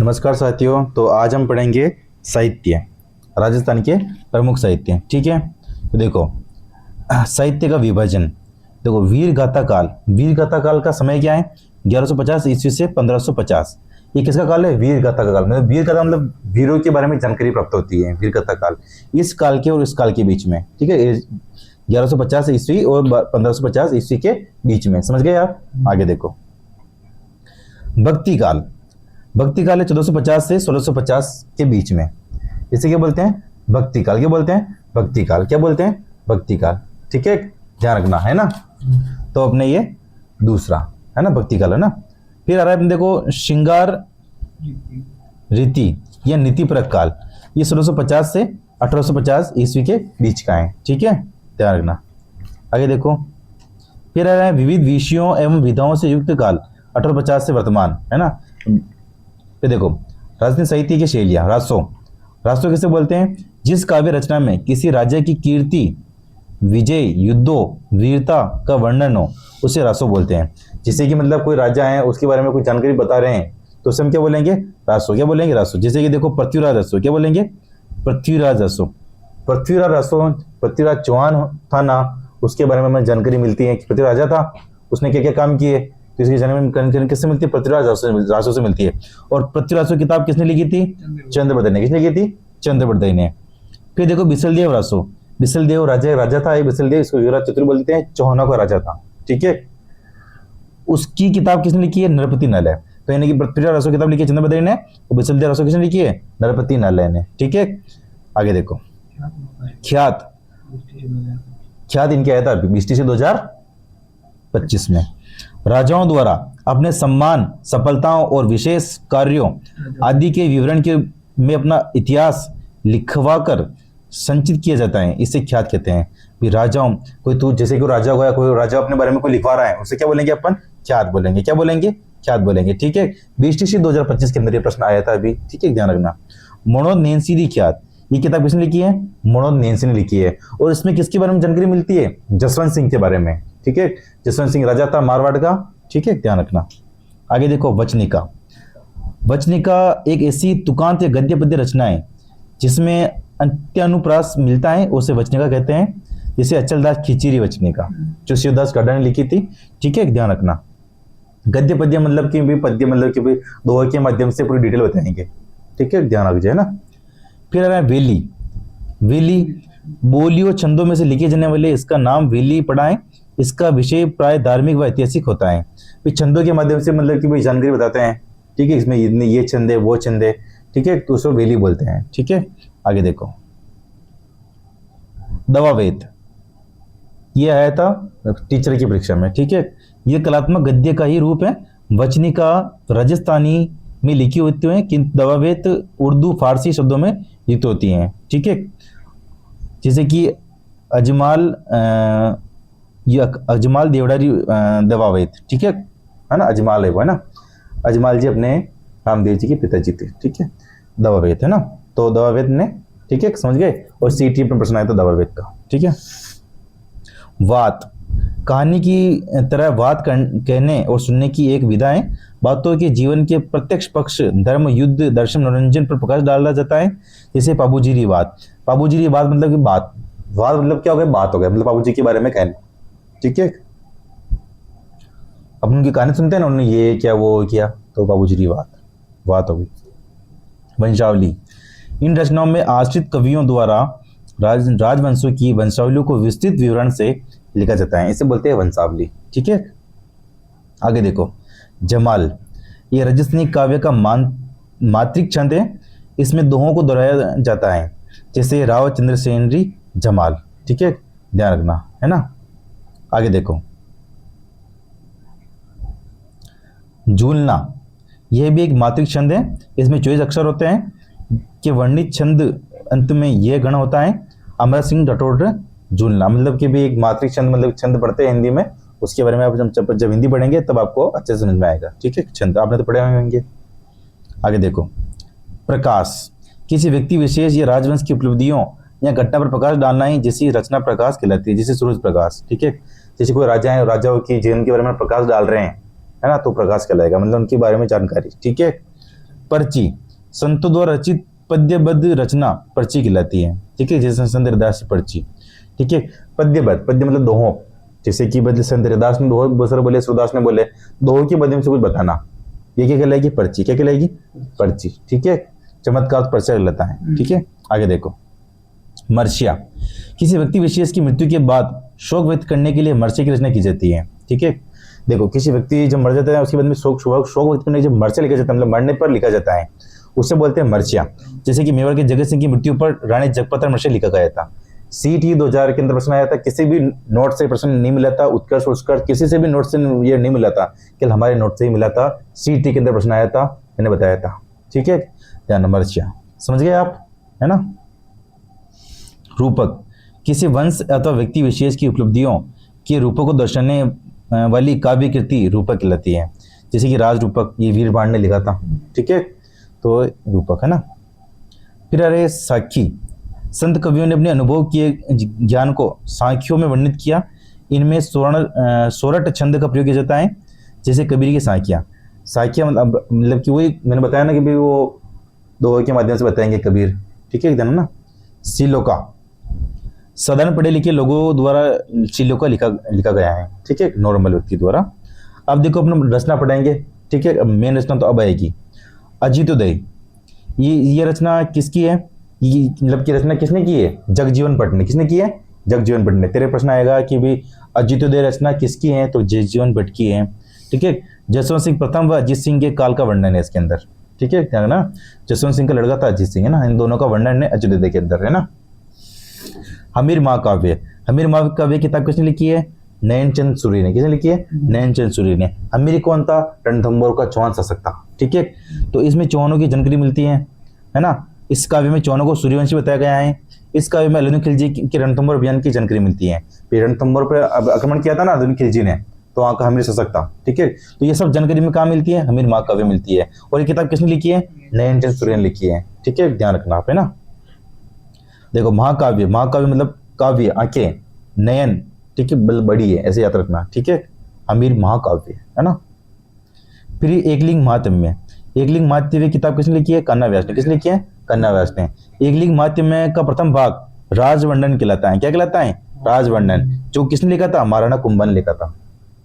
नमस्कार साथियों। तो आज हम पढ़ेंगे साहित्य, राजस्थान के प्रमुख साहित्य। ठीक है, तो देखो साहित्य का विभाजन। देखो वीर गाथा काल का समय क्या है? 1150 ईस्वी से 1550। ये किसका काल है? वीर गाथा का काल। मतलब वीर गाथा मतलब वीरों के बारे में जानकारी प्राप्त होती है। वीर गाथा काल इस काल के और इस काल के बीच में, ठीक है, 1150 ईस्वी और 1550 ईस्वी के बीच में। समझ गए आप? आगे देखो भक्ति काल। भक्ति काल है 1450 से 1650 के बीच में। इसे क्या बोलते हैं? भक्ति काल। क्या बोलते हैं? भक्ति काल। क्या बोलते हैं? भक्ति काल। ठीक है, ध्यान रखना है ना। तो अपने ये दूसरा है ना, भक्ति काल है ना। फिर आ रहा है देखो श्रृंगार रीति या नीति परक काल। ये 1650 से 1850 ईस्वी के बीच का है। ठीक है, ध्यान रखना। आगे देखो फिर आ रहा है विविध विषयों एवं विधाओं से युक्त काल 1850 से वर्तमान, है ना। फिर देखो राजनीति साहित्य की शैलियां। रासो किसे बोलते हैं? जिस काव्य रचना में किसी राज्य की कीर्ति, विजय, युद्धों, वीरता का वर्णन हो उसे रासो बोलते हैं। जैसे कि मतलब कोई राजा है, उसके बारे में कोई जानकारी बता रहे हैं तो उसे हम क्या बोलेंगे? रासो। क्या बोलेंगे? रासो। जैसे कि देखो पृथ्वीराज रासो। क्या बोलेंगे? पृथ्वीराज रासो। पृथ्वीराज चौहान था ना, उसके बारे में हमें जानकारी मिलती है कि पृथ्वीराज राजा था, उसने क्या क्या काम किए। तो इसकी जानकारी किससे मिलती है? पृथ्वीराज रासो से मिलती है। और पृथ्वीराज रासो किताब किसने लिखी थी? चंद्रबर्दई ने। किसने लिखी थी? चंद्रबर्दई ने। फिर देखो बिसलदेव रासो। बिसलदेव राजा था। बिसलदेव, इसको युवराज चतुर बोलते हैं, चौहानों का राजा था। ठीक है, उसकी किताब किसने लिखी है? नरपति नल। तो यानी कि पृथ्वीराज रासो किताब लिखी है चंद्रबर्दई ने, और बिसलदेव रासो किसने लिखी है? नरपति नल ने। ठीक है, आगे देखो ख्यात इनके आया था बीसटी से 2025 में। राजाओं द्वारा अपने सम्मान, सफलताओं और विशेष कार्यों आदि के विवरण के में अपना इतिहास लिखवाकर संचित किया जाता है, इसे ख्यात कहते हैं। फिर राजाओं, कोई तू जैसे कोई राजा होगा, कोई राजा अपने बारे में कोई लिखवा रहा है, उसे क्या बोलेंगे? अपन ख्यात बोलेंगे। क्या बोलेंगे? ख्यात बोलेंगे। ठीक है, बीसटी 2025 के अंदर ये प्रश्न आया था अभी। ठीक है, ध्यान रखना। मनोज नैंसी दी ख्यात, ये किताब किसने लिखी है? मनोज नैंसी ने लिखी है। और इसमें किसके बारे में जानकारी मिलती है? जसवंत सिंह के बारे में। ठीक है, जसवंत सिंह राजा था मारवाड़ का। ठीक है, ध्यान रखना। आगे देखो वचनिका एक ऐसी तुकांत या गद्य पद्य रचना है जिसमें अंत्यानुप्रास मिलता है, उसे वचनिका कहते हैं। जैसे अचलदास खिचीरी वचनिका जो शिवदास गाडा ने लिखी थी। ठीक है, ध्यान रखना। गद्य पद्य मतलब कि पद्य मतलब कि दोहा के माध्यम से पूरी डिटेल बताएंगे। ठीक है, ध्यान रख जाए ना। फिर आ रहा है वेली बोली और छंदों में से लिखे जाने वाले इसका नाम वेली पढ़ा है। इसका विषय प्राय धार्मिक व ऐतिहासिक होता है। फिर छंदों के माध्यम से मतलब कि भाई जानकारी बताते हैं। ठीक है, इसमें ये छंद है, वो छंद है। ठीक है, तो उसको वेली बोलते हैं। ठीक है, आगे देखो दवावेद, ये आया था टीचर की परीक्षा में। ठीक है, ये कलात्मक गद्य का ही रूप है। वचनिका राजस्थानी में लिखी होती है, किंतु दवावेद उर्दू फारसी शब्दों में लिखी होती हैं। ठीक है, जैसे कि अजमाल देवड़ारी दवावेद। ठीक है ना, अजमाल है वो, है ना। अजमाल जी अपने रामदेव जी के पिताजी थे। ठीक है, दवावेद है ना, तो दवावेद ने। ठीक है, समझ गए। और सीटी में प्रश्न आया था दवावेद का। ठीक है, वात कहानी की तरह बात कहने और सुनने की एक विधा है। बातों के जीवन के प्रत्यक्ष पक्ष, धर्म, युद्ध, दर्शन, मनोरंजन पर प्रकाश डाला जाता है। जैसे पाबूजी बात मतलब कि बात मतलब क्या हो गया? बात हो गया, मतलब बाबूजी के बारे में कहना। ठीक है, अब उनकी कहानी सुनते हैं ना, उन्होंने ये किया वो किया, तो बाबूजी बात हो गई। वंशावली, इन रचनाओं में आश्रित कवियों द्वारा राजवंशों की वंशावलियों को विस्तृत विवरण से लिखा जाता है, इसे बोलते हैं वंशावली। ठीक है, आगे देखो जमाल, ये राजस्थानी काव्य का मात्रिक छंद है। इसमें दोहों को दोहराया जाता है, जैसे राव चंद्रसेनरी जमाल। ठीक है, ध्यान रखना है ना। आगे देखो झूलना, यह भी एक मात्रिक छंद है। इसमें 24 अक्षर होते हैं कि वर्णित छंद अंत में यह गण होता है। अमर सिंह राठौड़ झूलना मतलब कि भी एक मात्रिक छंद, मतलब छंद पढ़ते हैं हिंदी में, उसके बारे में आप जब हिंदी पढ़ेंगे तब आपको अच्छे से समझ में आएगा। ठीक है, छंद आपने तो पढ़े होंगे। आगे देखो प्रकाश, किसी व्यक्ति विशेष या राजवंश की उपलब्धियों या घटना पर प्रकाश डालना ही जिसकी रचना प्रकाश कहलाती है। जैसे सूरज प्रकाश। ठीक है, जैसे कोई राजा है, राजाओं की जीवन के बारे में प्रकाश डाल रहे हैं, है ना, तो प्रकाश कहलाएगा, मतलब उनके बारे में जानकारी। ठीक है, पर्ची संतों द्वारा रचित पद्यबद्ध रचना पर्ची कहलाती है। ठीक है, जैसे संत रविदास की पर्ची। ठीक है, पद्यबद्ध, पद्य मतलब दोहों, जैसे कि बदले संत रविदास ने दोहों बहुत सारे बोले, सूरदास ने बोले, दोहों के बदले में से कुछ बताना, ये क्या कहलाएगी? पर्ची। क्या कहलाएगी? पर्ची। ठीक है, चमत्कार पर्चा कहलाता है। ठीक है, आगे देखो। मर्सिया, किसी व्यक्ति विशेष की मृत्यु के बाद शोक व्यक्त करने के लिए मर्सिया की रचना की जाती है। ठीक है, देखो किसी व्यक्ति जब मर जाता है उसके बाद में शोक व्यक्त करने जब मर्सिया लिखा जाता है, मतलब मरने पर लिखा जाता है, उसे बोलते हैं मर्सिया। जैसे कि मेवाड़ के जगत सिंह की मृत्यु पर रानी जगपतर मर्सिया लिखा गया था। CET 2000 के अंदर प्रश्न आया था, किसी भी नोट से प्रश्न नहीं मिला था, उत्कर्ष उत्कर्ष किसी से भी नोट से ये नहीं मिला था, केवल हमारे नोट से ही मिला था। CET के अंदर प्रश्न आया था, मैंने बताया था। ठीक है, ध्यान मर्सिया, समझ गए आप, है ना। रूपक, किसी वंश अथवा व्यक्ति विशेष की उपलब्धियों के रूपों को दर्शाने वाली काव्य कृति रूपक कहलाती है। जैसे कि राज रूपक, ये वीरबाण ने लिखा था। ठीक है, तो रूपक है ना। फिर अरे साखी, संत कवियों ने अपने अनुभव किए ज्ञान को साखियों में वर्णित किया। इनमें सोरठ छंद का प्रयोग किया जाता है। जैसे कबीर की साखियाँ, साखियाँ मतलब कि वही मैंने बताया ना कि भाई वो दोहे के माध्यम से बताएंगे कबीर। ठीक है, एकदम ना। सिलोका, साधारण पढ़े लिखे लोगों द्वारा सिलोका लिखा गया है। ठीक है, नॉर्मल व्यक्ति द्वारा। अब देखो अपना रचना पढ़ेंगे। ठीक है, मेन रचना तो अब आएगी। अजितोदय, ये रचना किसकी है? ये मतलब की रचना किसने की है? जगजीवन भट्ट ने। किसने की है? जगजीवन भट्ट ने। तेरे प्रश्न आएगा कि भाई अजितोदय रचना किसकी है, तो जगजीवन भट्ट की है। ठीक है, जसवंत सिंह प्रथम व अजीत सिंह के काल का वर्णन है इसके अंदर। ठीक है, क्या ना, जसवंत सिंह का लड़का था अजीत सिंह, है ना, इन दोनों का वर्णन है अजितोदय के अंदर, है ना। हमीर महाकाव्य, हमीर महाकाव्य किताब किसने लिखी है? नयनचंद सूरी ने। किसने लिखी है? नयनचंद सूरी ने। हमीर कौन था? रणथंभौर का चौहान शासक था। ठीक है, तो इसमें चौहानों की जानकारी मिलती है ना। इस काव्य में चौहानों को सूर्यवंशी बताया गया है। इस काव्य में अलाउद्दीन खिलजी के रणथंभौर अभियान की जानकारी मिलती है। फिर रणथंभौर पर आक्रमण किया था ना अलाउद्दीन खिलजी ने, तो वहाँ का हमीर शासक था। ठीक है, तो ये सब जानकारी में कहाँ मिलती है? हमीर महाकाव्य मिलती है। और ये किताब किसने लिखी है? नयनचंद सूरी ने लिखी है। ठीक है, ध्यान रखना आप, है ना। देखो महाकाव्य, महाकाव्य मतलब काव्य, आंखें, नयन, ठीक है, बड़ी है, ऐसे याद रखना। ठीक है, हमीर महाकाव्य, है ना। फिर एकलिंग महात्म्य, एकलिंग महात्म्य किताब किसने लिखी है? कन्ना व्यास ने। किसने लिखी है? कन्ना व्यास ने। एकलिंग महात्म्य का प्रथम भाग राजवर्णन कहलाता है। क्या कहलाता है? राजवर्णन। जो किसने लिखा था? महाराणा कुंभा ने लिखा था।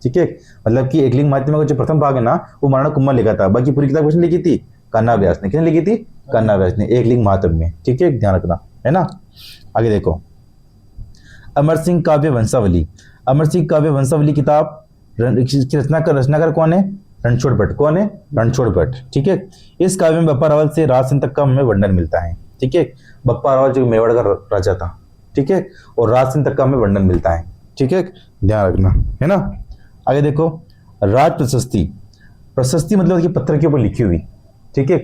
ठीक है, मतलब कि एकलिंग महात्म्य का जो प्रथम भाग है ना, वो महाराणा कुंभा ने लिखा था। बाकी पूरी किताब किसने लिखी थी? कन्ना व्यास ने। किसने लिखी थी? कन्ना व्यास ने। एकलिंग महात्म्य। ठीक है, ध्यान रखना, है ना। आगे देखो, अमर सिंह काव्य वंशावली, अमर सिंह काव्य वंशावली किताब की रचनाकार कौन है? रणछोड़ भट्ट। कौन है? रणछोड़ भट्ट। ठीक है, इस काव्य में बप्पा रावल से राज सिंह तक का हमें वर्णन मिलता है। ठीक है, बप्पा रावल जो मेवाड़ का राजा था, ठीक है, और राज सिंह तक का हमें वर्णन मिलता है। ठीक है, ध्यान रखना, है ना। आगे देखो, राज प्रशस्ति, प्रशस्ति मतलब कि पत्थर के ऊपर लिखी हुई। ठीक है,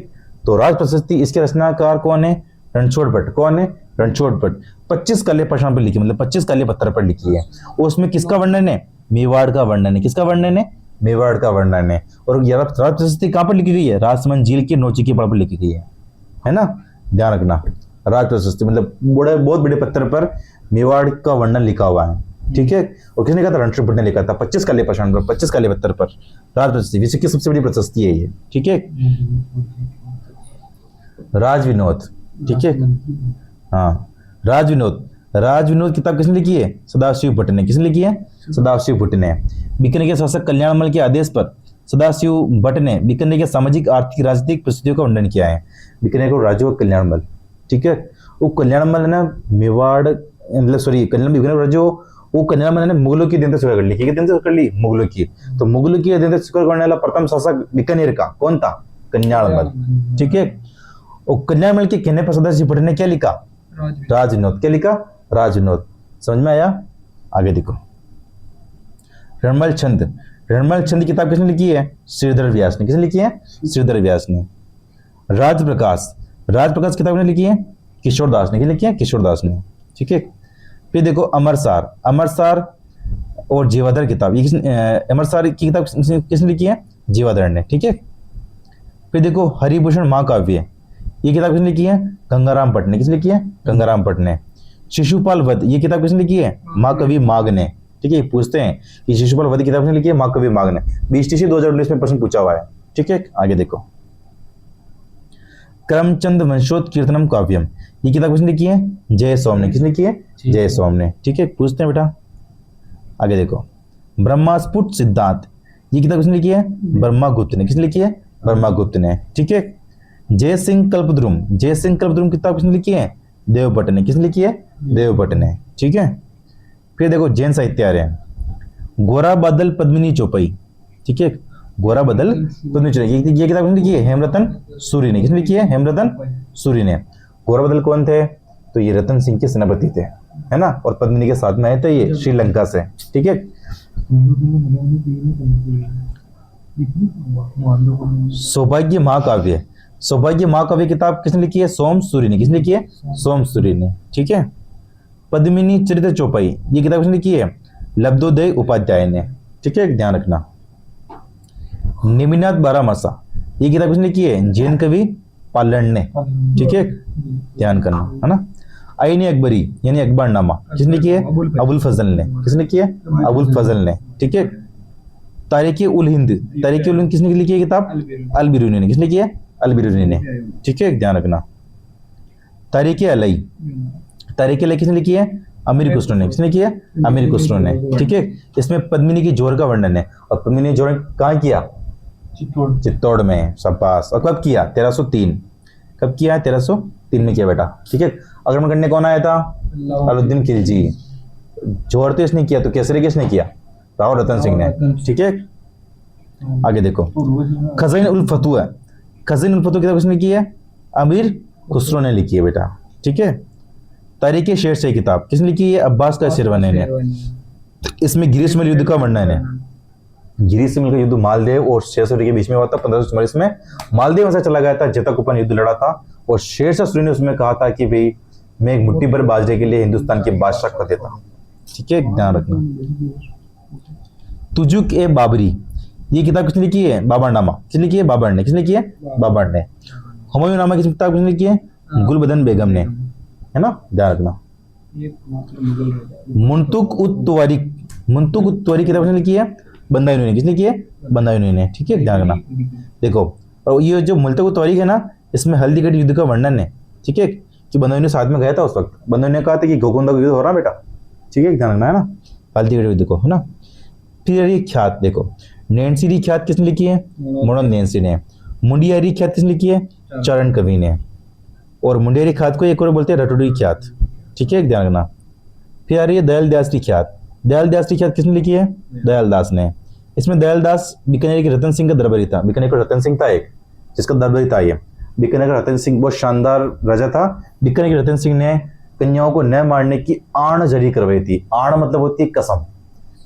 तो राज प्रशस्ति इसके रचनाकार कौन है? रणछोड़ भट्ट। कौन है? रणछोड़ भट्ट। 25 काले पाषाण पर लिखी, मतलब 25 काले पत्थर पर लिखी है। उसमें किसका वर्णन है? मेवाड़ का वर्णन है। किसका वर्णन है? मेवाड़ का वर्णन है। और यह राज प्रशस्ति कहाँ पर लिखी गई है? राजसमंद झील के नौची के पर लिखी गई है ना। ध्यान रखना, राज प्रशस्ति मतलब बहुत बड़े पत्थर पर मेवाड़ का वर्णन लिखा हुआ है। ठीक है, और किसने लिखा था? रणछोड़ भट्ट ने लिखा था। 25 काले पाषाण पर, 25 काले पत्थर पर राज प्रशस्ति, विश्व की सबसे बड़ी प्रशस्ति है ये। ठीक है, राज विनोद। ठीक है, हाँ, राज विनोद, राज विनोद किताब किसने लिखी है? सदाशिव भट्ट ने। किसने लिखी है? सदाशिव भट्ट ने। बीकानेर के शासक कल्याणमल के आदेश पर सदाशिव भट्ट ने बीकानेर के सामाजिक आर्थिक राजनीतिक परिस्थितियों का वर्णन किया है। बीकानेर को राजू कल्याणमल। ठीक है, वो कल्याणमल है ना मेवाड़, मतलब सॉरी कल्याण राजू, वो कल्याणमल ने मुगलों की अधीनता स्वीकार कर ली। किसकी अधीनता कर ली? मुगलों की। तो मुगलों की अधीनता स्वीकार करने वाला प्रथम शासक बीकानेर का कौन था? कल्याणमल। ठीक है, और कल्याणमल के कहने पर सदाशिव भट्ट ने क्या लिखा? राज विनोद। क्या लिखा? राज विनोद। समझ में आया? आगे देखो, रणमल छंद, रणमल छंद किताब किसने लिखी है? श्रीधर व्यास ने। किसने लिखी है? श्रीधर व्यास ने। राज प्रकाश, राज प्रकाश किताब किसने लिखी है? किशोरदास ने। किसने लिखी है? किशोरदास ने। ठीक है, फिर देखो अमरसार, अमरसार और जीवाधर किताब, ये अमरसार की किताब किसने लिखी है? जीवाधर ने। ठीक है, फिर देखो हरिभूषण महाकाव्य, ये किताब किसने लिखी है? गंगाराम भट्ट ने। किसने लिखी है? गंगाराम भट्ट ने। शिशुपाल वध, ये किताब किसने लिखी है? महाकवि माघ ने। ठीक है, पूछते हैं कि शिशुपाल वध किताब किसने लिखी है? महाकवि माघ ने। BTC 2019 में प्रश्न पूछा हुआ है। ठीक है, आगे देखो, करमचंद वंशोत्कीर्तनम काव्यम, ये किताब किसने लिखी है? जय सोम ने। किसने लिखी है? जय सोम ने। ठीक है, पूछते हैं बेटा, आगे देखो। ब्रह्मास्फुट सिद्धांत, ये किताब किसने लिखी है? ब्रह्मागुप्त ने। किसने लिखी है? ब्रह्मागुप्त ने। ठीक है। जय सिंह कल्पद्रुम, जय सिंह कल्पद्रुम किताब किसने लिखी है? देवभट्ट ने। किसने लिखी है? देवभट्ट ने। ठीक है। फिर देखो जैन साहित्य आ रहे हैं, गोरा बादल पद्मिनी चौपाई। ठीक है, गोरा बादल पद्मिनी चौपाई, ये किताब किसने लिखी है? हेमरतन सूरी ने। किसने लिखी है? हेमरतन सूरी ने। गोरा बादल कौन थे? तो ये रतन सिंह के सेनापति थे, है ना, और पद्मिनी के साथ में आए थे ये श्रीलंका से। ठीक है। सौभाग्य महाकाव्य, सौभाग्य महाकाव्य किताब किसने लिखी है? सोम सूरी ने। किसने लिखी है? सोम सूरी ने। ठीक है। पद्मिनी चरित्र चौपाई, ये किताब किसने लिखी है? लब्धोदय उपाध्याय ने। ठीक है, ध्यान रखना। निमिनाथ बारामासा, ये किताब किसने लिखी है? जैन कवि पालन ने। ठीक है, ध्यान करना, है ना। आईने अकबरी यानी अकबरनामा, किसने लिखी है? अबुल फजल ने। किसने लिखी है? अबुल फजल ने। ठीक है। तारीख उल हिंद, तारीख उल हिंद किसने लिखी है किताब? अल बिरूनी ने। किसने लिखी है? अल बिरूनी ने। ठीक है, ध्यान रखना। तारीख अलई, तारीख अलई किसने लिखी है? अमीर खुसरो ने। किसने लिखी है? अमीर खुसरो ने। ठीक है। इसमें पद्मिनी की जोर का वर्णन है, और पद्मिनी ने जोर कहाँ किया? चित्तौड़ में। शाबाश। और कब किया? 1303। कब किया? 1303 में किया बेटा। ठीक है। अग्रमण करने कौन आया था? अलाउद्दीन खिलजी। जोहर तो इसने किया, तो केसरी किसने किया? राव रतन सिंह ने। ठीक है, आगे देखो। खज़ाइन उल फतुह, खज़ाइन उल फतुह किताब किसने की है? अमीर खुसरो ने लिखी है बेटा। ठीक है। तारीख शेरशाही किताब किसने लिखी है? अब्बास का सिरवनी ने। इसमें ग्रीष्म युद्ध का वर्णन है। ग्रीष्म का युद्ध मालदेव और शेरशाह के बीच में हुआ था 1544 में। मालदेव में से चला गया था, जेताकुपन युद्ध लड़ा था, और शेरशाह सूरी ने उसमें कहा था कि भाई मैं एक मुट्ठी भर बाजरे के लिए हिंदुस्तान के बादशाह को देता। ठीक है, ध्यान रखना। तुजुक ए बाबरी, ये किताब किसने लिखी है? बाबरनामा। किसने लिखी है? बाबर ने। किसने लिखी है? बाबर ने। हुमायूं नामा की किताब किसने लिखी है? गुलबदन बेगम ने, है ना, ध्यान रखना। मुंतुक उत तवारीख, मुंतुक उत तवारीख किताब किसने लिखी है? बंदायूनी ने। किसने लिखी है? बंदायूनी ने। ठीक है, ध्यान रखना। देखो, और ये जो मुल्तक उत तवारीख है ना, इसमें हल्दीघाटी युद्ध का वर्णन है। ठीक है, कि बंदायूनी साथ में गया था उस वक्त। बंदायूनी ने कहा था कि गोकुंदा का युद्ध हो रहा बेटा। ठीक है, ध्यान रखना, है ना, हल्दीघाटी युद्ध को, है ना। फिर ये ख्यात देखो, नैन्सी ख्यात किसने लिखी है? मोड़न नैन्सी ने। मुंडियारी ख्यात किसने लिखी है? चरण कवि ने। और मुंडियारी ख्यात को एक और बोलते हैं रटोड़ी ख्यात। ठीक है, ध्यान रखना। फिर आ रही है दयाल दास की ख्यात, दयाल दास की ख्यात किसने लिखी है? दयाल दास ने। इसमें दयाल दास बीकानेर के रतन सिंह का दरबारी था। बीकानेर का रतन सिंह था एक, जिसका दरबारी था ये। बीकानेर का रतन सिंह बहुत शानदार राजा था। बीकानेर के रतन सिंह ने कन्याओं को न मारने की आण जारी करवाई थी। आण मतलब होती है कसम,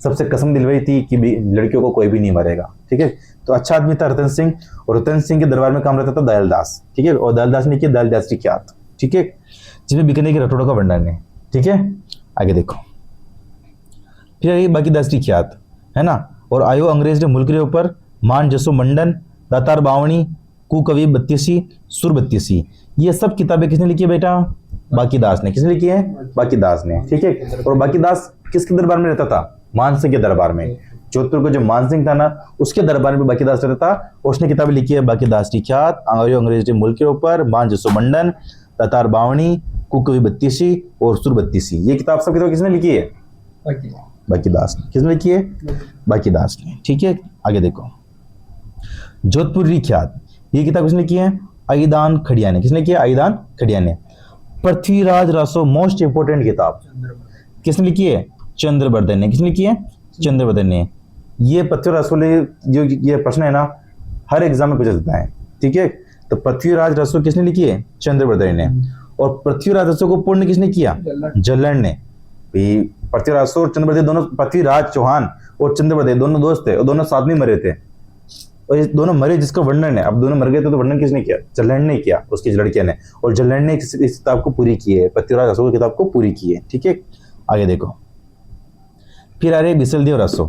सबसे कसम दिलवाई थी कि लड़कियों को कोई भी नहीं मारेगा। ठीक है, तो अच्छा आदमी था रतन सिंह, और रतन सिंह के दरबार में काम रहता था दयाल दास। ठीक है, और दयाल दास ने किया दयाल दास की ख्यात। ठीक है, जिसमें बीकानेर के रटोड़ों का वर्णन है। ठीक है, आगे देखो। फिर ये बाकी दास की ख्यात, है ना। और आयो अंग्रेज ने मुल्क के ऊपर, मान जसो मंडन, दातार बावणी, कुकवि बत्तीसी, सुर बत्तीसी, ये सब किताबें किसने लिखी है बेटा? बाकी दास ने। किसने लिखी है? बाकी दास ने। ठीक है, और बाकी दास किसके दरबार में रहता था? मान सिंह के दरबार में। जोधपुर को जो मान सिंह था ना, उसके दरबार में बाकी दास रहता था, और उसने किताबें लिखी है बाकी दास की ख्यात, आयो अंग्रेज ने मुल्क के ऊपर, मान जसो मंडन, दातार बावणी, कुकवि बत्तीसी और सुर बत्तीसी, ये किताब सब किताब किसने लिखी है? बाकी दास ने। किसने लिखी है? बाकी दास ने। ठीक है, आगे देखो। जोधपुरी ख्यात, ये किताब किसने लिखी है? आईदान खड़िया ने। किसने किया? आईदान खड़िया ने। पृथ्वीराज रासो, मोस्ट इंपोर्टेंट किताब, किसने लिखी है? चंद्रवर्धन ने। किसने लिखी है? चंद्रवर्धन ने। ये पृथ्वीराज रासो जो ये प्रश्न है ना, हर एग्जाम में पूछा जाता है। ठीक है, तो पृथ्वीराज रासो किसने लिखी है? चंद्रवर्धन ने। और पृथ्वीराज रासो को पूर्ण किसने किया? जल्लड़ ने। पृथ्वीराज और चंद्रवर्धन दोनों, पृथ्वीराज चौहान और चंद्रवर्धन दोनों दोस्त थे, और दोनों साथ में मरे थे, और ये दोनों मरे जिसका वर्णन है। अब दोनों मर गए थे, तो वर्णन किसने किया? जल्लड़ ने किया, उसकी लड़कियां ने। और जल्लड़ ने इस किताब को पूरी की है, पृथ्वीराज रासो की किताब को पूरी की है। ठीक है, आगे देखो। फिर आ रहे बिसलदेव रासो।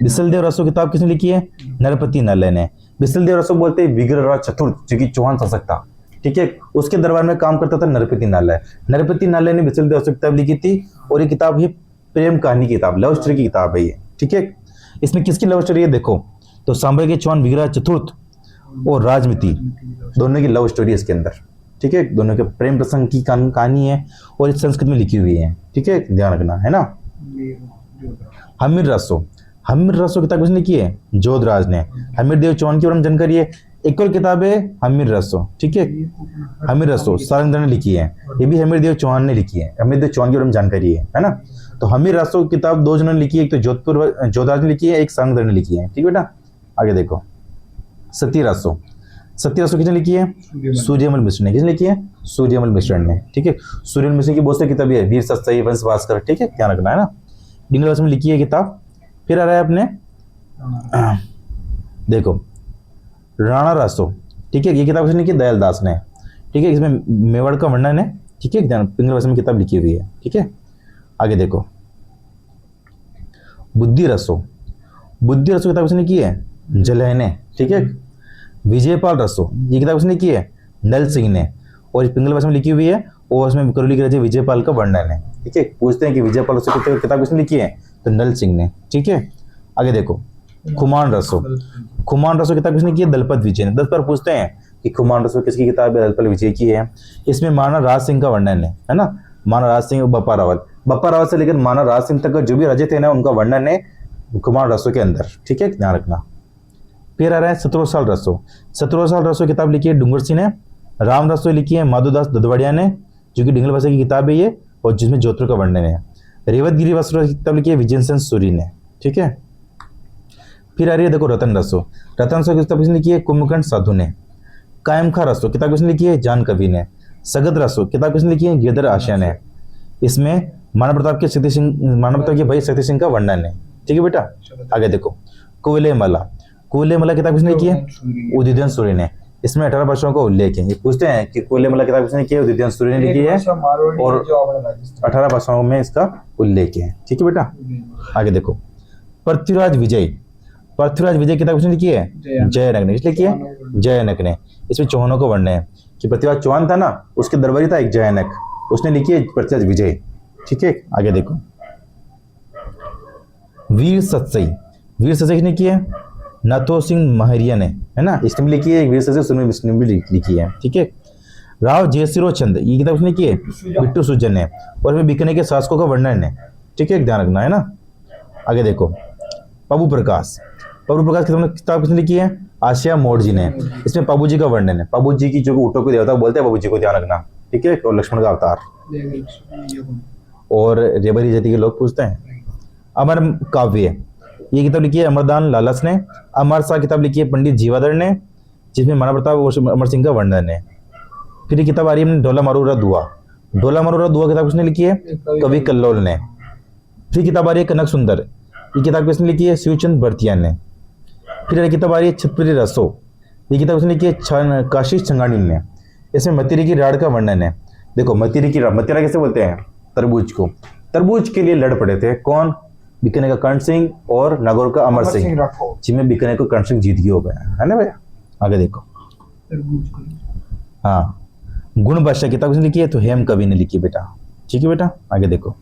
बिसलदेव रासो किताब किसने लिखी है? नरपति नाले ने। बिसलदेव रासो बोलते हैं विग्रहराज चतुर्थ, जो कि चौहान शासक था। ठीक है, उसके दरबार में काम करता था नरपति नाले। नरपति नाले ने बिसलदेव रासो किताब लिखी थी, और ये किताब ही प्रेम कहानी की किताब, लव स्टोरी की किताब है ये। ठीक है, इसमें किसकी लव स्टोरी है देखो, तो सांभर के चौहान विग्रहराज चतुर्थ और राजमिति, दोनों की लव स्टोरी है इसके अंदर, ठीक है, दोनों के प्रेम प्रसंग की कहानी है और इस संस्कृत में लिखी हुई है, ठीक है, ध्यान रखना है ना। हमीर रसो, हमीर रसो किताब किसने लिखी है? जोधराज ने। हमीर देव चौहान की बारे में जानकारी है, एक और किताब है हमीर रसो, ठीक है, हमीर रसो सारंगधर ने लिखी है, ये भी हमीर देव चौहान ने लिखी है, हमीर देव चौहान के बारे में जानकारी है ना। तो हमीर रसो किताब दो जनों ने लिखी है, एक तो जोधराज ने लिखी है, एक सारंगधर ने लिखी है, ठीक है बेटा। आगे देखो, सती रसो, सती रसो किसने लिखी है? सूर्यमल मिश्र ने। किसने लिखी है? सूर्यमल मिश्र ने, ठीक है। सूर्यमल मिश्र की बहुत सारी किताबें है, वीर सत्सई, वंश भास्कर, ठीक है, ध्यान रखना है ना। डिंगल भाषा में लिखी है किताब। फिर आ रहा है अपने देखो राणा रसो, ठीक है, ये किताब किसने लिखी है? दयाल दास ने, ठीक है, इसमें मेवाड़ का वर्णन है, ठीक है, डिंगल भाषा में किताब लिखी हुई है, ठीक है। आगे देखो, बुद्धि रसो, बुद्धि रसो किताब किसने लिखी है? जलहै ने, ठीक है। विजयपाल रसो, ये किताब किसने लिखी है? नल सिंह ने, और पिंगल भाषा में लिखी हुई है और उसमें करौली के राजा विजयपाल का वर्णन है, ठीक है। पूछते हैं कि विजयपाल रसो की किताब किसने लिखी है? तो नल सिंह ने, ठीक है। आगे देखो, खुमान रसो, खुमान रसो किताब किसने की है? दलपत विजय ने। 10 बार पूछते हैं कि खुमान रसो किसकी किताब है? दलपत विजय की है। इसमें महाराणा राज सिंह का वर्णन है ना। महाराणा राज सिंह, बप्पा रावल, बप्पा रावल से लेकर महाराणा राज सिंह तक जो भी राजे थे ना, उनका वर्णन है खुमान रसो के अंदर, ठीक है, ध्यान रखना। फिर आ रहा है 17 साल रसो, 17 साल रसो किताब लिखी है डूंगर सिंह ने। राम रसो लिखी है माधोदास ददवाड़िया ने, जो कि डिंगल भाषा की किताब है ये, और जिसमें जोधपुर का वर्णन है। रेवतगिरी रसो की किताब लिखी है विजय सेन सूरी ने, ठीक है। फिर आ रही है देखो रतन रसो, रतन रसो की किताब किसने लिखी है? कुंभकर्ण साधु ने। कायमखा रसो किताब किसने लिखी है? जान कवि ने। सगत रसो किताब किसने लिखी है? गिरधर आशिया ने। इसमें महाराणा प्रताप के शक्ति सिंह, महाराणा प्रताप के भाई शक्ति सिंह का वर्णन है, ठीक है बेटा। आगे देखो, कोयले मला, कोयले मला किताब किसने लिखी है? उदितन सूर्य ने। इसमें 18 भाषाओं का उल्लेख है। ये पूछते हैं कि कोयले मला किताब किसने लिखी है? उदितन सूर्य ने लिखी है और 18 भाषाओं में इसका उल्लेख है, ठीक है बेटा। आगे देखो, पृथ्वीराज विजय, पृथ्वीराज विजय किताब किसने लिखी है? जयनक ने। किसने लिखी है? जयनक ने। इसमें चौहानों का वर्णन है कि पृथ्वीराज चौहान था ना, उसके दरबारी था एक जयनक, उसने लिखी है पृथ्वीराज विजय, ठीक है। आगे देखो, वीर सत्सई, वीर सत्सई किसने की है? नाथो सिंह महरिया ने, है ना, इसने भी लिखी है। वीर सत्सई सुनवी विष्णु ने भी लिखी है, ठीक है। राव जयसिरो चंद, ये किताब किसने की है? बिट्टू सुजन ने, और इसमें बीकानेर के शासकों का वर्णन है, ठीक है, ध्यान रखना है ना। आगे देखो, पबू प्रकाश, पबू प्रकाश किताब किसने लिखी है? आशिया मोड़ जी ने। इसमें पाबू जी का वर्णन है, पाबू जी की जो ऊँटों को देवता बोलते हैं, पाबू जी को, ध्यान रखना, ठीक है, और लक्ष्मण का अवतार, और रेबरी जाति के लोग पूछते हैं। अमर काव्य, ये किताब लिखी है अमरदान लालस ने। अमर सा किताब लिखी है पंडित जीवाधर ने, जिसमें महाराणा प्रताप और अमर सिंह का वर्णन है। फिर ये किताब आ रही है ढोला मारूरा दुआ, ढोला मारूरा दुआ किताब किसने लिखी है? कवि कल्लोल ने। फिर किताब आ रही है कनक सुंदर, ये किताब किसने लिखी है? शिवचंद भरतिया ने। फिर किताब आ रही है छतरी रसो, ये किताब किसने लिखी है? काशी छंगानी ने। इसमें मतीरी की राड़ का वर्णन है। देखो, मतीरी की राड़, मतीरा कैसे बोलते हैं? तरबूज को। तरबूज के लिए लड़ पड़े थे कौन? बीकानेर का कर्ण सिंह और नागौर का अमर सिंह, जिसमें बीकानेर को कर्ण सिंह जीत गए हो गया, है ना भैया। आगे देखो, हाँ, गुण भाषा किताब किसने लिखी है? तो हेम कवि ने लिखी बेटा, ठीक है बेटा। आगे देखो,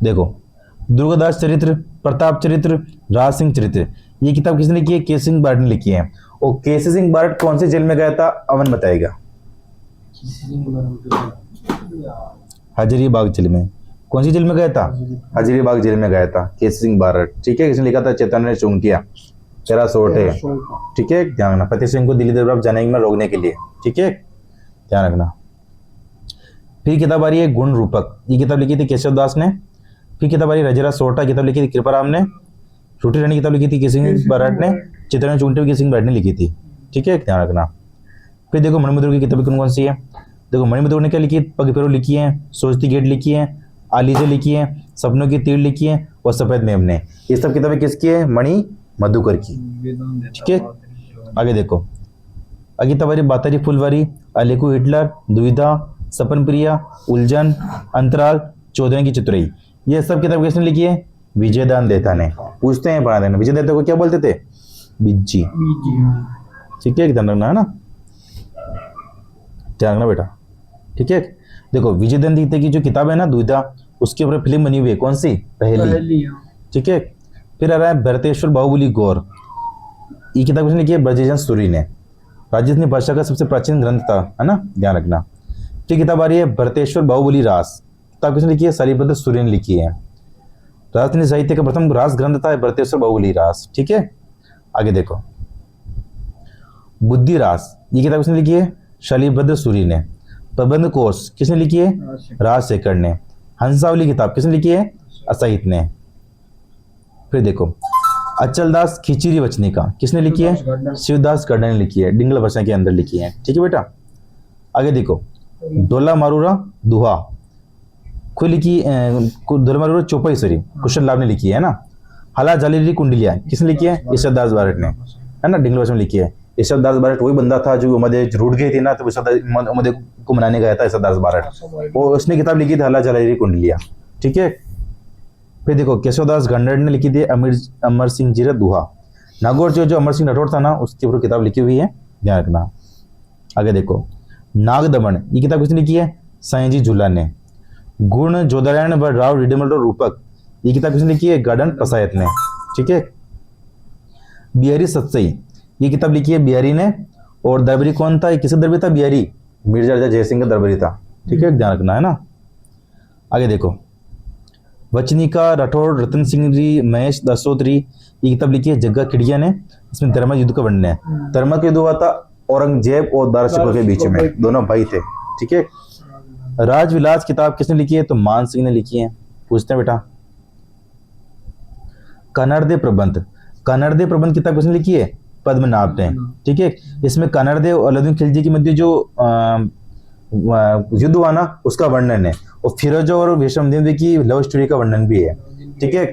देखो दुर्गादास चरित्र, प्रताप चरित्र, राज सिंह चरित्र, ये किताब किसने लिखी है? केसी सिंह बारट ने लिखी है। और केसी सिंह बारट कौन से जेल में गया था? अवन बताएगा। हजारीबाग जेल में। कौन सी जेल में गया था? हजारीबाग जेल में गया था केसी सिंह बारट, ठीक है। किसने लिखा था? चैतन्य चौंटिया, तेरा सोटे, ठीक है, ध्यान रखना। फतेह सिंह को दिल्ली दरबार जाने में रोकने के लिए, ठीक है, ध्यान रखना। फिर किताब आ रही है गुण रूपक, ये किताब लिखी थी केशव दास ने। फिर किताब आ रही है रजरा सोटा, किताब लिखी थी कृपाराम ने। छोटी रानी किताब लिखी थी केसी सिंह बारट ने। चैतन्य चौंटिया केसी सिंह बारट ने लिखी थी, ठीक है, ध्यान रखना। फिर देखो मणिमुद्र की किताबें कौन कौन सी है? देखो, मणिमुद्र ने क्या लिखी है? पग फेरो लिखी है, सोचती गेट लिखी है, आलीजे लिखी है, सपनों की तीर लिखी है, और सफेद मेम ने। ये सब किताबें किसकी है? मणि मधुकर की, ठीक है। आगे देखो, आगे तवारी बातारी फुलवारी, अलेकू हिटलर, दुविधा, सपन प्रिया, उलझन, अंतराल, चौधरी की चतुराई, ये सब किताब किसने लिखी है? विजयदान देता ने। पूछते हैं पढ़ा देना, विजय देता को क्या बोलते थे? बिज्जी, ठीक है, ध्यान रखना है ना, ध्यान रखना बेटा, ठीक है। देखो, विजयदान देता की जो किताब है ना दुविधा, उसके ऊपर फिल्म बनी हुई है, कौन सी? पहली, ठीक है। फिर आ रहा है भरतेश्वर बाहुबली गौर, ये किताब किसने लिखी है? ब्रजेशन सूरी ने। राजस्थानी भाषा का सबसे प्राचीन ग्रंथ था, है ना, ध्यान रखना। फिर किताब आ रही है भरतेश्वर बाहुबली रास। किताब किसने लिखी है? शैलीभद्र सूरी ने लिखी है। राजस्थानी साहित्य का प्रथम रास ग्रंथ था भरतेश्वर बाहुबली रास। ठीक है, आगे देखो। बुद्धि रास, ये किताब किसने लिखी है? शैलीभद्र सूरी ने। प्रबंध कोश किसने लिखी है? राजशेखर ने। हंसावली किताब किसने लिखी है? असाहित ने। फिर देखो अचलदास खिचड़ी वचनिका किसने लिखी है? शिवदास गढ़ ने लिखी है, डिंगल भाषा के अंदर लिखी है। ठीक है बेटा, आगे देखो। डोला मारूरा दुहा कोई लिखी, डोला मारूरा चौपाई सॉरी कुशल लाभ ने लिखी है ना। हाला जालीरी कुंडलिया किसने लिखी है? ईश्वरदास बारट ने, है ना, डिंगल भाषा में लिखी है। ईश्वरदास बारट वही बंदा था जो उमदे रूठ गई थी ना, तो उमदे को मनाने गया था ईश्वरदास बारट, वो उसने किताब लिखी थी हाला जालीरी कुंडलिया। ठीक है, फिर देखो केशवदास गंडर ने लिखी थी अमर सिंह जीरा दुहा। नागौर जो अमर सिंह राठौर था ना, उसकी पूरी किताब लिखी हुई है, ध्यान रखना। आगे देखो नागदमन, ये किताब किसने लिखी है? साईंजी झूला ने। गुण जोधारायण व राव रिडमल रूपक, ये किताब किसने लिखी है? गार्डन पसायत ने। ठीक है, बिहारी सत्सई, ये किताब लिखी है बिहारी ने। और दरबारी कौन था? किसका दरबारी था? बिहारी मिर्जा राजा जयसिंह का दरबारी था। ठीक है, ध्यान रखना, है ना। आगे देखो वचनिका राठौर रतन सिंह जी महेश दसोत्री, ये किताब लिखी है जग्गा खिड़िया ने। इसमें धर्म युद्ध का वर्णन है। धर्म का युद्ध हुआ था औरंगजेब और दाराशिकोह के बीच में, दोनों भाई थे। ठीक है, राजविलास किताब किसने लिखी है? तो मान सिंह ने लिखी है। पूछते हैं बेटा कन्नड़देव प्रबंध, कन्नड़देव प्रबंध किताब किसने लिखी है? पद्मनाभ ने। ठीक है, इसमें कन्नड़देव और अलाउद्दीन खिलजी के मध्य जो युद्ध हुआ ना, उसका वर्णन है। और फिरोजा और विक्रमदेव की लव स्टोरी का वर्णन भी है। ठीक है,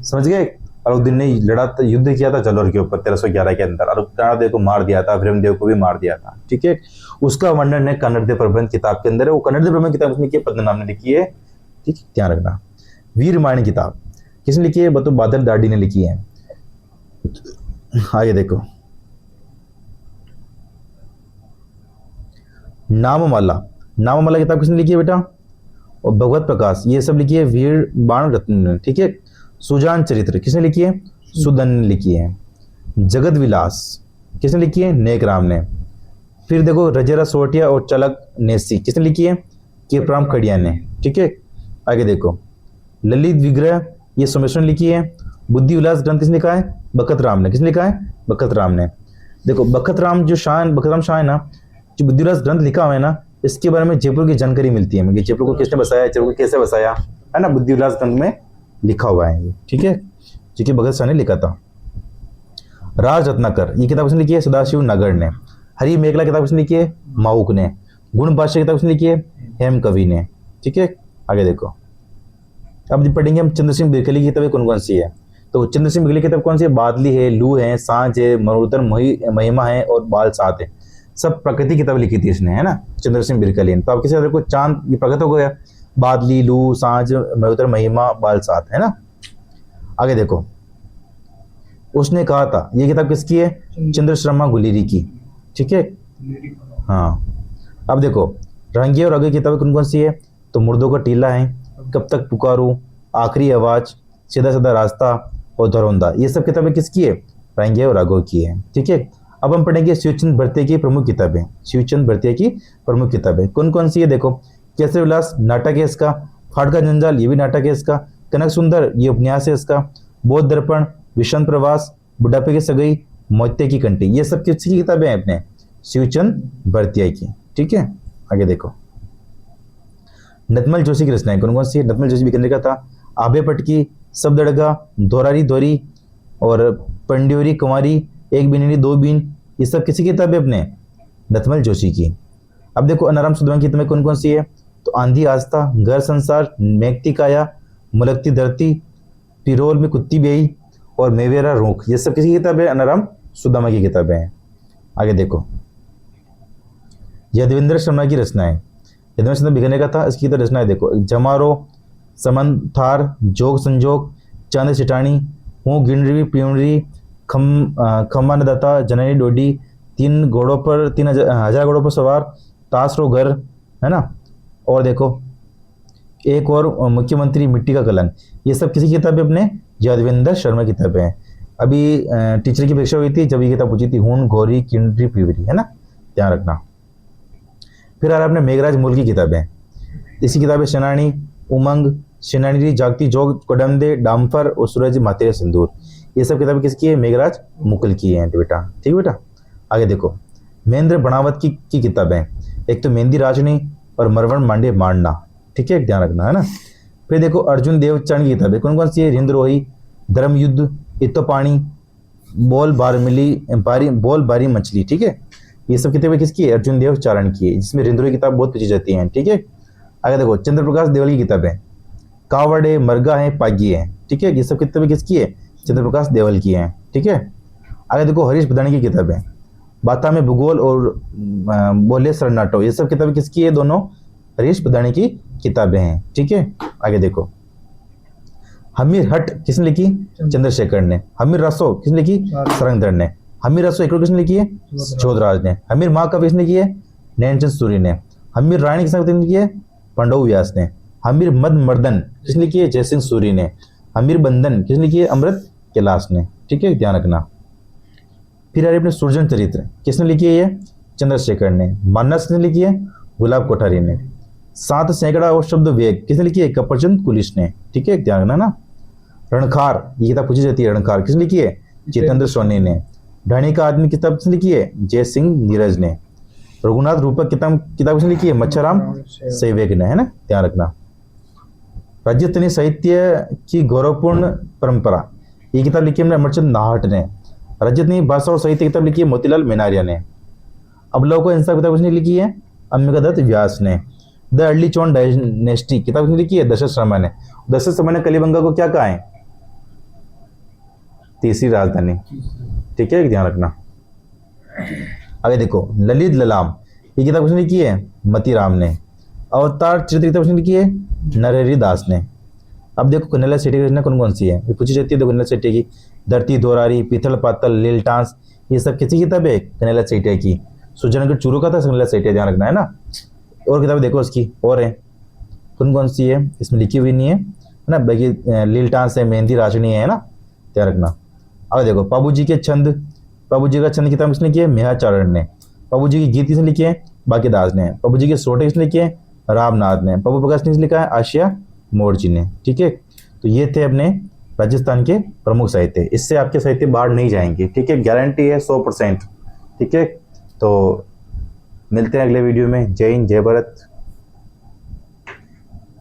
समझ गए। अलाउद्दीन ने युद्ध किया था जलोर के ऊपर 1311 के अंदर, और कन्नड़देव को मार दिया था, विक्रमदेव को भी मार दिया था। ठीक है, उसका वर्णन है कन्नड़देव प्रबंध किताब के अंदर है। वो कन्नड़देव प्रबंध किताब किसने लिखी है? पद्मनाभ ने लिखी है। ठीक, ध्यान रखना। वीर रामायण किताब किसने लिखी है? बतो बादल डाडी ने लिखी है। आगे देखो नाममाला, नाममाला किताब किसने लिखी है बेटा? और भगवत प्रकाश, ये सब लिखी है वीर बाण रत्न ने। ठीक है, सुजान चरित्र किसने लिखी है? सुदन ने लिखी है। जगत विलास किसने लिखी है? नेक राम ने। फिर देखो रजेरा सोटिया और चलक नेसी किसने लिखी है? किरप्राम खड़िया ने। ठीक है, आगे देखो ललित विग्रह, ये सोमेश्वर ने लिखी है। बुद्धि विलास ग्रंथ किसने लिखा है? बखत राम ने। किसने लिखा है? बखत राम ने। देखो बखत राम शाह है ना, जो बुद्धि विलास ग्रंथ लिखा हुआ है ना, इसके बारे में जयपुर की जानकारी मिलती है। जयपुर को किसने बसाया, जयपुर को कैसे बसाया, है ना, बुद्धि विलास ग्रंथ में लिखा हुआ है ये। ठीक है, जो कि भगत शाह ने लिखा था। राज रत्नाकर, ये किताब किसने लिखी है? सदाशिव नगर ने। हरी मेखला किताब किसने लिखी है? माउक ने। गुण भाष्य किताब किसने लिखी है? हेम कवि ने। ठीक है, आगे देखो अब पढ़ेंगे हम चंद्र सिंह बिरखली की किताबें कौन कौन सी है। तो चंद्र सिंह बिरखली की किताब कौन सी है? बादली है, लू है, सांझ है, मरुदर महिमा है और बाल सात है। सब प्रकृति किताब लिखी थी इसने, है ना, चंद्र सिंह बिरखली ने। तो आपके साथ चांद ये प्रकट हो गया, बादली, लू, सांझ, मरुदर महिमा, बाल सात, है ना। आगे देखो उसने कहा था, ये किताब किसकी है? चंद्र शर्मा गुलेरी की। ठीक है, हाँ। अब देखो रंगिया और आगे किताबें कौन कौन सी है? तो मुर्दों का टीला है, कब तक पुकारूं, आखिरी आवाज, सीधा सीधा रास्ता और धरौंदा। ये सब किताबें किसकी है? रंगिया और राघव की है। ठीक है, अब हम पढ़ेंगे शिवचंद भरतिया की प्रमुख किताबें। शिवचंद भरतिया की प्रमुख किताबें कौन कौन सी है? देखो केसर विलास नाटक है इसका, फाटका जंजाल ये भी नाटक है इसका, कनक सुंदर ये उपन्यास है इसका, बौद्ध दर्पण, विषम प्रवास, बुढ़ापे की सगाई, मोत्य की कंठी, ये सब किसकी किताबें हैं? अपने शिवचंद भरतिया की। ठीक है, आगे देखो नतमल जोशी की रचनाएं कौन कौन सी है? नतमल जोशी बीकानेर का था। आबे पटकी, शब्दड़गा, धोरारी धोरी और पंड्योरी कुंवारी, एक बीनी दो बीन, ये सब किसी किताब है? अपने नतमल जोशी की। अब देखो अनाराम सुधवन की किताबें कौन कौन सी है? तो आंधी आस्था, घर संसार, मेघती काया, मुलकती धरती, पिरोल में कुत्ती बेई और मेवेरा रूख, ये सब किसी की किताब है? अनाराम सुदामा की किताबें हैं। आगे देखो यदविंद्र शर्मा की रचनाएं, यदविंद्र शर्मा बीकानेर का था, इसकी रचनाएं देखो जमारो, समंथार, जोग संजोग, चांद चिटानी, हूँ गिनरी पिउनरी, खम्मानदाता, जननी डोडी, 3,000 घोड़ों पर सवार, तासरो घर, है ना। और देखो एक और मुख्यमंत्री मिट्टी का कलन, ये सब किसी किताब है? अपने यादविंदर शर्मा किताबें हैं। अभी टीचर की परीक्षा हुई थी जब ये किताब पूछी थी, हून घोरी किंडरी पिवरी, है ना, ध्यान रखना। फिर आ रहा है अपने मेघराज मूल की किताबें। इसी किताबें सेनानी, उमंग, सेनानी जागती जोग, कोडमदे, डाम्फर और सूरज मातेरे सिंदूर, ये सब किताबें किसकी है? मेघराज मुकुल की हैं बेटा। ठीक है बेटा। आगे देखो महेंद्र बनावत की किताबें, एक तो मेहंदी राजनी और मरवन मांडे मांडना, ठीक है, ध्यान रखना, है ना। फिर देखो अर्जुन देवचरण की किताबें कौन कौन सी है? रिंद्रोही, धर्म युद्ध, इत्तोपाणी, बोल बारी मछली, ठीक है, ये सब किताबें किसकी है? अर्जुन देव चारण की है, जिसमें रिंद्रोही किताब बहुत पूछी जाती है, ठीक है। आगे देखो चंद्र प्रकाश देवल की किताबें, कावड़े, मरगा है, पागी है, ठीक है, ये सब किताबें किसकी है? चंद्र प्रकाश देवल की हैं, ठीक है। आगे देखो हरीश बदानी की किताबें, बाता में भूगोल और बोले सरनाटो, ये सब किताबें किसकी है? दोनों हरीश बदानी की किताबें हैं, ठीक है। आगे देखो हमीर हट किसने लिखी? चंद्रशेखर ने। हमीर रसो किसने लिखी? सरंगधर ने। हमीर रसो एक किसने लिखी है? जोधराज ने। हमीर महाकाव्य किसने लिखी है? नैनचंद सूरी ने। हमीर रानी किसने लिखी है? पांडव व्यास ने। हमीर मद मर्दन किसने लिखी है? जयसिंह सूरी ने। हमीर बंधन किसने लिखी है? अमृत कैलाश ने, ठीक है, ध्यान रखना। फिर आ रही अपने सुरजन चरित्र, किसने लिखी है? ये चंद्रशेखर ने। मानस किसने लिखी है? गुलाब कोठारी ने। 7 सैकड़ा और शब्द वेग किसने लिखी है? कपरचंद कुलिश ने, ठीक है, ध्यान रखना ना। रणखार ये किताब पूछी जाती है, रणखार किसने लिखी है? जितेंद्र सोनी ने। ढाणी का आदमी किताब किसने लिखी है? जय सिंह नीरज ने। रघुनाथ रूपक किताब किसने लिखी है? मच्छराम सेवेक ने, है ना, ध्यान रखना। राजस्थानी साहित्य की गौरवपूर्ण परंपरा, ये किताब लिखी है अमरचंद नाहट ने। राजस्थानी भाषा और साहित्य किताब लिखी है मोतीलाल मेनारिया ने। अवलोकन इंसाफ किताब किसने लिखी है? अंबिकादत्त व्यास ने। द अर्ली चोन डायनेस्टी किताब किसने लिखी है? दशरथ शर्मा ने। दशरथ शर्मा ने कलिबंगा को क्या कहा है? तीसरी राजधानी, ठीक है, ध्यान रखना। आगे देखो ललित ललाम, ये किताब किसने लिखी है? मतीराम ने। अवतार चरित्र किताब किसने लिखी है? नरहरि दास ने। अब देखो कन्हैया सेठी की रचना कौन कौन सी है, ये पूछी जाती है। देखो कन्हैया सेठी की धरती दोरारी, पीथल पातल, लील टांस, ये सब किसी किताब है? कन्हैया सेठी की। सुजनगढ़ चूरू का था कन्हैया सेठी, ध्यान रखना, है ना। और किताब देखो उसकी और है, कौन कौन सी है इसमें लिखी हुई नहीं है ना, बाकी लील टांस है, मेहंदी राजनी है ना, ध्यान रखना। अब देखो बाबूजी के छंद, बाबूजी का छंद किताब किसने की है? मेहाचारण ने। बाबूजी की गीत किसने लिखी है? बाकीदास ने। बाबूजी के सोटे किसने लिखे हैं? रामनाथ ने। बाबू प्रकाश ने लिखा है? आशिया मोर्जी ने, ठीक है। तो ये थे अपने राजस्थान के प्रमुख साहित्य, इससे आपके साहित्य बाहर नहीं जाएंगे, ठीक है, गारंटी है 100%, ठीक है। तो मिलते हैं अगले वीडियो में। जय हिंद, जय भारत।